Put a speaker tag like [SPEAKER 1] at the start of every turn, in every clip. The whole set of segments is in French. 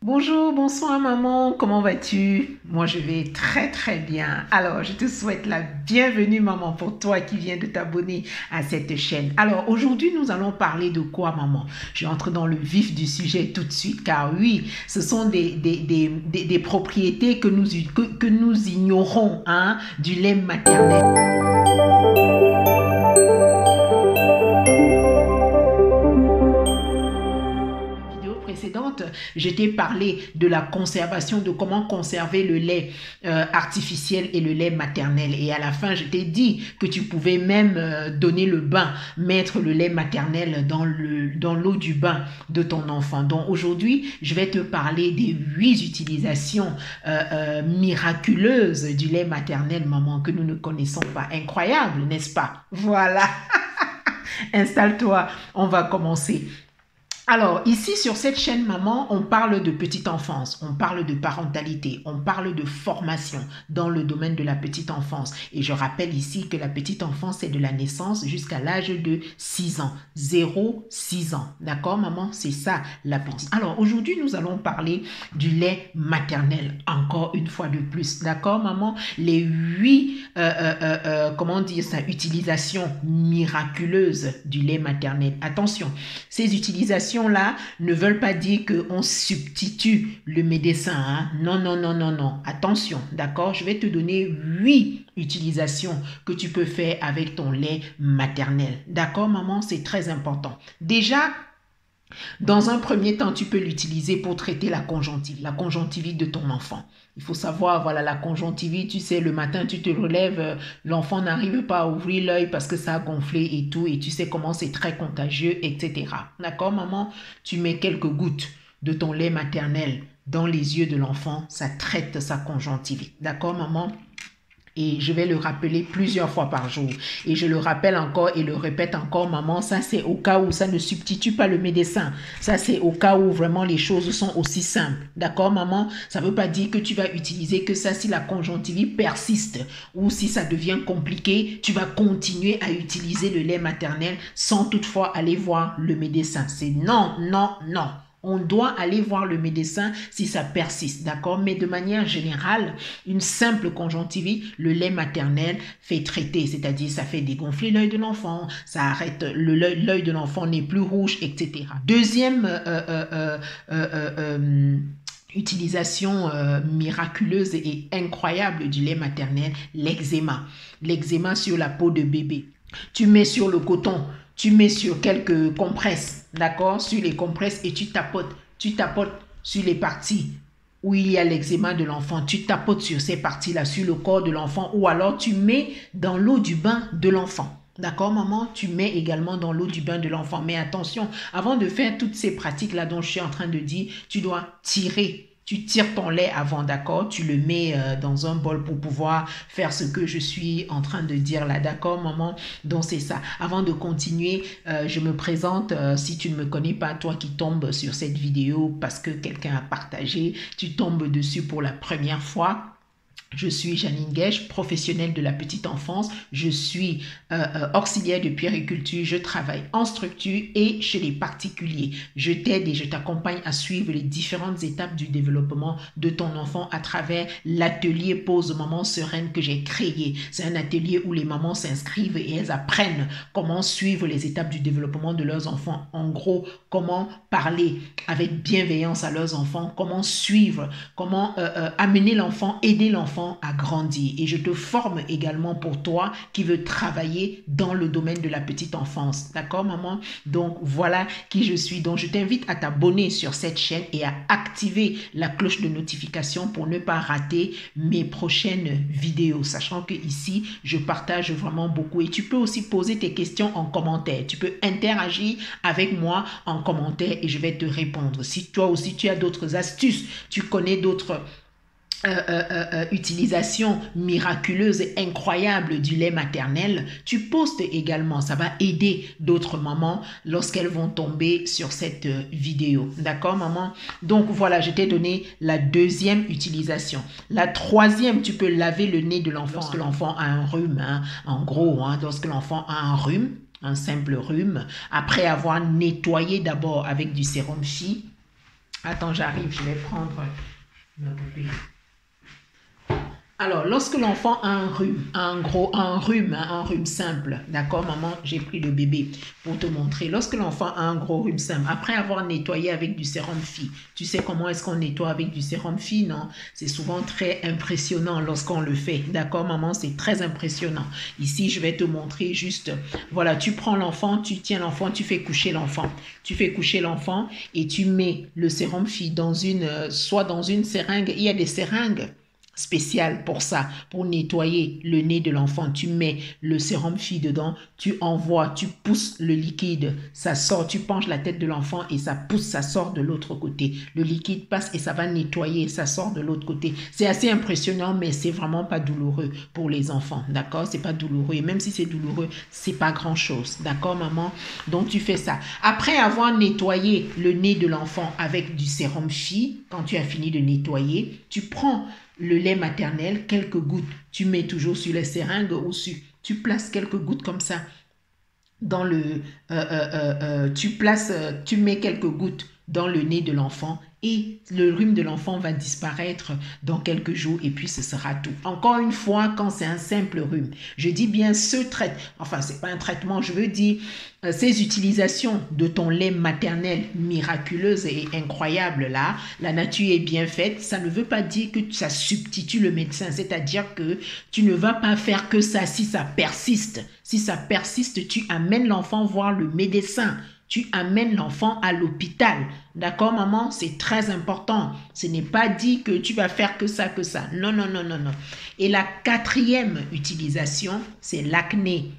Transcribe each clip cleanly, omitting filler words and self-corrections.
[SPEAKER 1] Bonjour, bonsoir maman, comment vas-tu? Moi je vais très très bien. Alors je te souhaite la bienvenue maman pour toi qui viens de t'abonner à cette chaîne. Alors aujourd'hui nous allons parler de quoi maman? Je entre dans le vif du sujet tout de suite car oui, ce sont des propriétés que nous ignorons hein, du lait maternel. Précédente, je t'ai parlé de la conservation, de comment conserver le lait artificiel et le lait maternel. Et à la fin, je t'ai dit que tu pouvais même donner le bain, mettre le lait maternel dans l'eau du bain de ton enfant. Donc aujourd'hui, je vais te parler des 8 utilisations miraculeuses du lait maternel, maman, que nous ne connaissons pas. Incroyable, n'est-ce pas? Voilà. Installe-toi, on va commencer. Alors, ici, sur cette chaîne maman, on parle de petite enfance, on parle de parentalité, on parle de formation dans le domaine de la petite enfance. Et je rappelle ici que la petite enfance, c'est de la naissance jusqu'à l'âge de 6 ans. 0-6 ans. D'accord, maman? C'est ça, la petite. Alors, aujourd'hui, nous allons parler du lait maternel, encore une fois de plus. D'accord, maman? Les 8, comment dire ça, utilisations miraculeuses du lait maternel. Attention, ces utilisations là ne veulent pas dire qu'on substitue le médecin. Hein? Non, non, non, non, non. Attention, d'accord? Je vais te donner 8 utilisations que tu peux faire avec ton lait maternel. D'accord, maman? C'est très important. Déjà, dans un premier temps, tu peux l'utiliser pour traiter la conjonctivite de ton enfant. Il faut savoir, voilà, la conjonctivite, tu sais, le matin, tu te relèves, l'enfant n'arrive pas à ouvrir l'œil parce que ça a gonflé et tout, et tu sais comment c'est très contagieux, etc. D'accord, maman? Tu mets quelques gouttes de ton lait maternel dans les yeux de l'enfant, ça traite sa conjonctivite. D'accord, maman? Et je vais le rappeler plusieurs fois par jour. Et je le rappelle encore et le répète encore, maman, ça c'est au cas où ça ne substitue pas le médecin. Ça c'est au cas où vraiment les choses sont aussi simples. D'accord, maman? Ça ne veut pas dire que tu vas utiliser que ça si la conjonctivite persiste ou si ça devient compliqué, tu vas continuer à utiliser le lait maternel sans toutefois aller voir le médecin. C'est non, non, non. On doit aller voir le médecin si ça persiste, d'accord? Mais de manière générale, une simple conjonctivite, le lait maternel fait traiter, c'est-à-dire ça fait dégonfler l'œil de l'enfant, ça arrête, l'œil de l'enfant n'est plus rouge, etc. Deuxième utilisation miraculeuse et incroyable du lait maternel, l'eczéma. L'eczéma sur la peau de bébé. Tu mets sur le coton, tu mets sur quelques compresses, d'accord, sur les compresses et tu tapotes sur les parties où il y a l'eczéma de l'enfant, tu tapotes sur ces parties-là, sur le corps de l'enfant ou alors tu mets dans l'eau du bain de l'enfant. D'accord, maman? Tu mets également dans l'eau du bain de l'enfant. Mais attention, avant de faire toutes ces pratiques-là dont je suis en train de dire, tu dois tirer. Tu tires ton lait avant, d'accord? Tu le mets dans un bol pour pouvoir faire ce que je suis en train de dire là, d'accord, maman? Donc, c'est ça. Avant de continuer, je me présente. Si tu ne me connais pas, toi qui tombes sur cette vidéo parce que quelqu'un a partagé, tu tombes dessus pour la première fois. Je suis Janine Guèche, professionnelle de la petite enfance. Je suis auxiliaire de puériculture. Je travaille en structure et chez les particuliers. Je t'aide et je t'accompagne à suivre les différentes étapes du développement de ton enfant à travers l'atelier Pause Maman Sereine que j'ai créé. C'est un atelier où les mamans s'inscrivent et elles apprennent comment suivre les étapes du développement de leurs enfants. En gros, comment parler avec bienveillance à leurs enfants, comment suivre, comment amener l'enfant, aider l'enfant à grandir. Et je te forme également pour toi qui veux travailler dans le domaine de la petite enfance. D'accord, maman? Donc, voilà qui je suis. Donc, je t'invite à t'abonner sur cette chaîne et à activer la cloche de notification pour ne pas rater mes prochaines vidéos. Sachant que ici, je partage vraiment beaucoup. Et tu peux aussi poser tes questions en commentaire. Tu peux interagir avec moi en commentaire et je vais te répondre. Si toi aussi, tu as d'autres astuces, tu connais d'autres utilisation miraculeuse et incroyable du lait maternel, tu postes également. Ça va aider d'autres mamans lorsqu'elles vont tomber sur cette vidéo. D'accord, maman? Donc, voilà, je t'ai donné la deuxième utilisation. La troisième, tu peux laver le nez de l'enfant lorsque l'enfant a un rhume. Hein, en gros, hein, lorsque l'enfant a un rhume, un simple rhume, après avoir nettoyé d'abord avec du sérum Phi, Attends, j'arrive, je vais prendre ma poupée. Alors, lorsque l'enfant a un rhume, un rhume simple, d'accord, maman, j'ai pris le bébé pour te montrer. Lorsque l'enfant a un gros rhume simple, après avoir nettoyé avec du sérum Phi, tu sais comment est-ce qu'on nettoie avec du sérum Phi, non? C'est souvent très impressionnant lorsqu'on le fait, d'accord, maman, c'est très impressionnant. Ici, je vais te montrer juste, voilà, tu prends l'enfant, tu tiens l'enfant, tu fais coucher l'enfant. Tu fais coucher l'enfant et tu mets le sérum Phi dans soit dans une seringue, il y a des seringues spécial pour ça, pour nettoyer le nez de l'enfant. Tu mets le sérum Phi dedans, tu envoies, tu pousses le liquide, ça sort, tu penches la tête de l'enfant et ça pousse, ça sort de l'autre côté. Le liquide passe et ça va nettoyer, ça sort de l'autre côté. C'est assez impressionnant, mais c'est vraiment pas douloureux pour les enfants, d'accord? C'est pas douloureux et même si c'est douloureux, c'est pas grand chose, d'accord maman? Donc tu fais ça. Après avoir nettoyé le nez de l'enfant avec du sérum Phi, quand tu as fini de nettoyer, tu prends le lait maternel, quelques gouttes, tu mets toujours sur les seringues ou tu places quelques gouttes comme ça dans tu mets quelques gouttes dans le nez de l'enfant et le rhume de l'enfant va disparaître dans quelques jours et puis ce sera tout. Encore une fois, quand c'est un simple rhume, je dis bien enfin c'est pas un traitement, je veux dire ces utilisations de ton lait maternel miraculeuse et incroyable là, la nature est bien faite, ça ne veut pas dire que ça substitue le médecin, c'est-à-dire que tu ne vas pas faire que ça si ça persiste. Si ça persiste, tu amènes l'enfant voir le médecin. Tu amènes l'enfant à l'hôpital. D'accord, maman? C'est très important. Ce n'est pas dit que tu vas faire que ça, que ça. Non, non, non, non, non. Et la quatrième utilisation, c'est l'acné.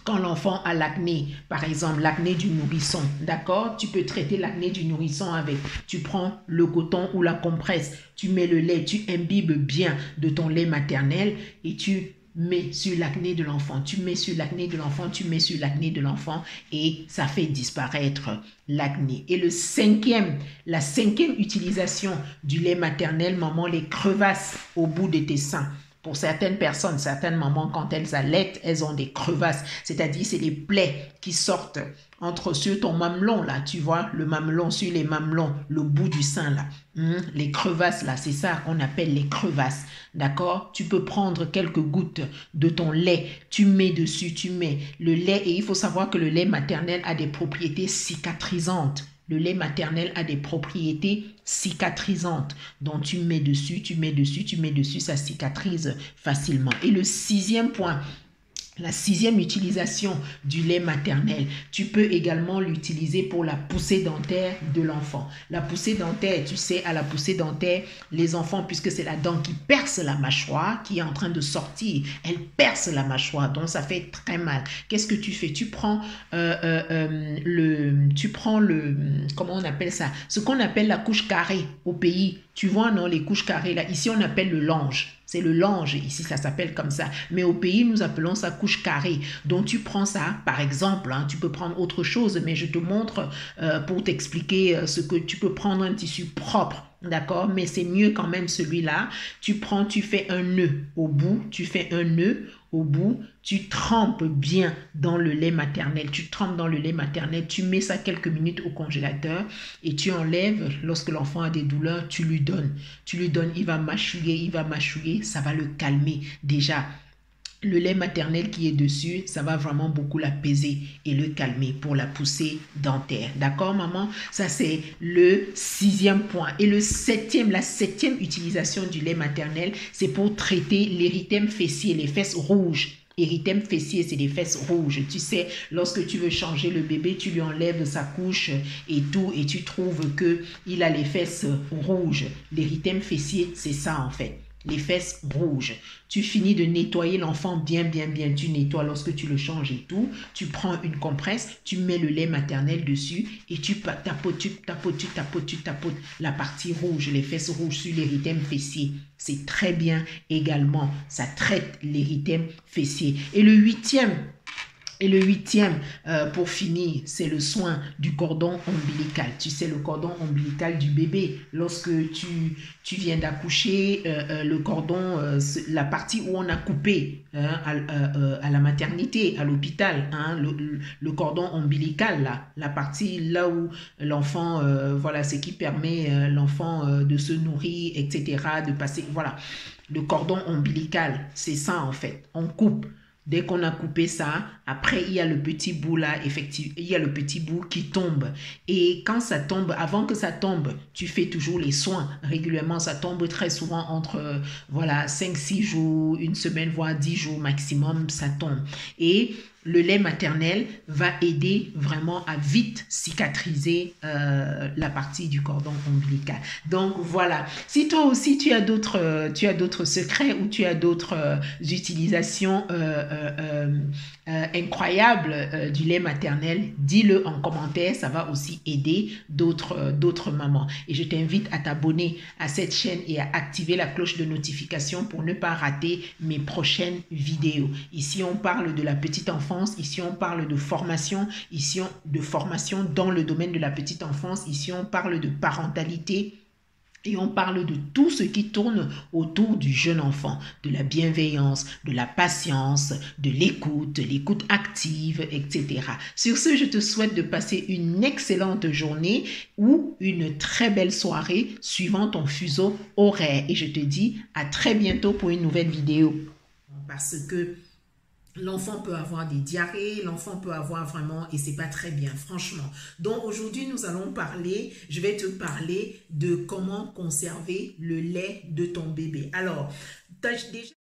[SPEAKER 1] Quand l'enfant a l'acné, par exemple l'acné du nourrisson, d'accord? Tu peux traiter l'acné du nourrisson avec, tu prends le coton ou la compresse, tu mets le lait, tu imbibes bien de ton lait maternel et tu mets sur l'acné de l'enfant, tu mets sur l'acné de l'enfant, tu mets sur l'acné de l'enfant et ça fait disparaître l'acné. Et la cinquième utilisation du lait maternel, maman, les crevasses au bout de tes seins. Pour certaines personnes, certaines mamans, quand elles allaitent, elles ont des crevasses. C'est-à-dire, c'est des plaies qui sortent sur ton mamelon, là. Tu vois, le mamelon, sur les mamelons, le bout du sein, là. Les crevasses, là, c'est ça qu'on appelle les crevasses. D'accord? Tu peux prendre quelques gouttes de ton lait. Tu mets dessus, tu mets le lait. Et il faut savoir que le lait maternel a des propriétés cicatrisantes. Le lait maternel a des propriétés cicatrisantes. Donc, tu mets dessus, tu mets dessus, tu mets dessus, ça cicatrise facilement. Et le sixième point, la sixième utilisation du lait maternel, tu peux également l'utiliser pour la poussée dentaire de l'enfant. La poussée dentaire, tu sais, à la poussée dentaire, les enfants, puisque c'est la dent qui perce la mâchoire, qui est en train de sortir, elle perce la mâchoire, donc ça fait très mal. Qu'est-ce que tu fais? Tu prends comment on appelle ça? Ce qu'on appelle la couche carrée au pays. Tu vois, non, les couches carrées, là, ici on appelle le lange. C'est le lange, ici ça s'appelle comme ça. Mais au pays, nous appelons ça couche carrée. Donc tu prends ça, par exemple, hein, tu peux prendre autre chose, mais je te montre pour t'expliquer ce que tu peux prendre un tissu propre. D'accord? Mais c'est mieux quand même celui-là. Tu fais un nœud au bout, tu fais un nœud au bout, tu trempes bien dans le lait maternel. Tu trempes dans le lait maternel, tu mets ça quelques minutes au congélateur et tu enlèves, lorsque l'enfant a des douleurs, tu lui donnes. Tu lui donnes, il va mâchouiller, ça va le calmer déjà. Le lait maternel qui est dessus, ça va vraiment beaucoup l'apaiser et le calmer pour la poussée dentaire. D'accord, maman? Ça, c'est le sixième point. Et la septième utilisation du lait maternel, c'est pour traiter l'érythème fessier, les fesses rouges. Érythème fessier, c'est des fesses rouges. Tu sais, lorsque tu veux changer le bébé, tu lui enlèves sa couche et tout, et tu trouves qu'il a les fesses rouges. L'érythème fessier, c'est ça en fait. Les fesses rouges. Tu finis de nettoyer l'enfant bien. Tu nettoies lorsque tu le changes et tout. Tu prends une compresse, tu mets le lait maternel dessus et tu tapotes la partie rouge, les fesses rouges sur l'érythème fessier. C'est très bien également. Ça traite l'érythème fessier. Et le huitième Et le huitième, pour finir, c'est le soin du cordon ombilical. Tu sais, le cordon ombilical du bébé. Lorsque tu viens d'accoucher, le cordon, la partie où on a coupé hein, à la maternité, à l'hôpital, hein, le cordon ombilical, là, la partie là où l'enfant, voilà, ce qui permet l'enfant de se nourrir, etc., de passer, voilà. Le cordon ombilical, c'est ça en fait. On coupe. Dès qu'on a coupé ça, après, il y a le petit bout là, effectivement, il y a le petit bout qui tombe. Et quand ça tombe, avant que ça tombe, tu fais toujours les soins régulièrement. Ça tombe très souvent entre, voilà, 5-6 jours, une semaine, voire 10 jours maximum, ça tombe. Et le lait maternel va aider vraiment à vite cicatriser la partie du cordon ombilical. Donc voilà, si toi aussi tu as d'autres secrets ou tu as d'autres utilisations incroyables du lait maternel, dis-le en commentaire, ça va aussi aider d'autres mamans. Et je t'invite à t'abonner à cette chaîne et à activer la cloche de notification pour ne pas rater mes prochaines vidéos. Ici, on parle de la petite enfance. Ici, on parle de formation. Ici, de formation dans le domaine de la petite enfance. Ici, on parle de parentalité. Et on parle de tout ce qui tourne autour du jeune enfant, de la bienveillance, de la patience, de l'écoute active, etc. Sur ce, je te souhaite de passer une excellente journée ou une très belle soirée suivant ton fuseau horaire. Et je te dis à très bientôt pour une nouvelle vidéo. Parce que l'enfant peut avoir des diarrhées, l'enfant peut avoir vraiment, et c'est pas très bien, franchement. Donc aujourd'hui, nous allons parler, je vais te parler de comment conserver le lait de ton bébé. Alors, déjà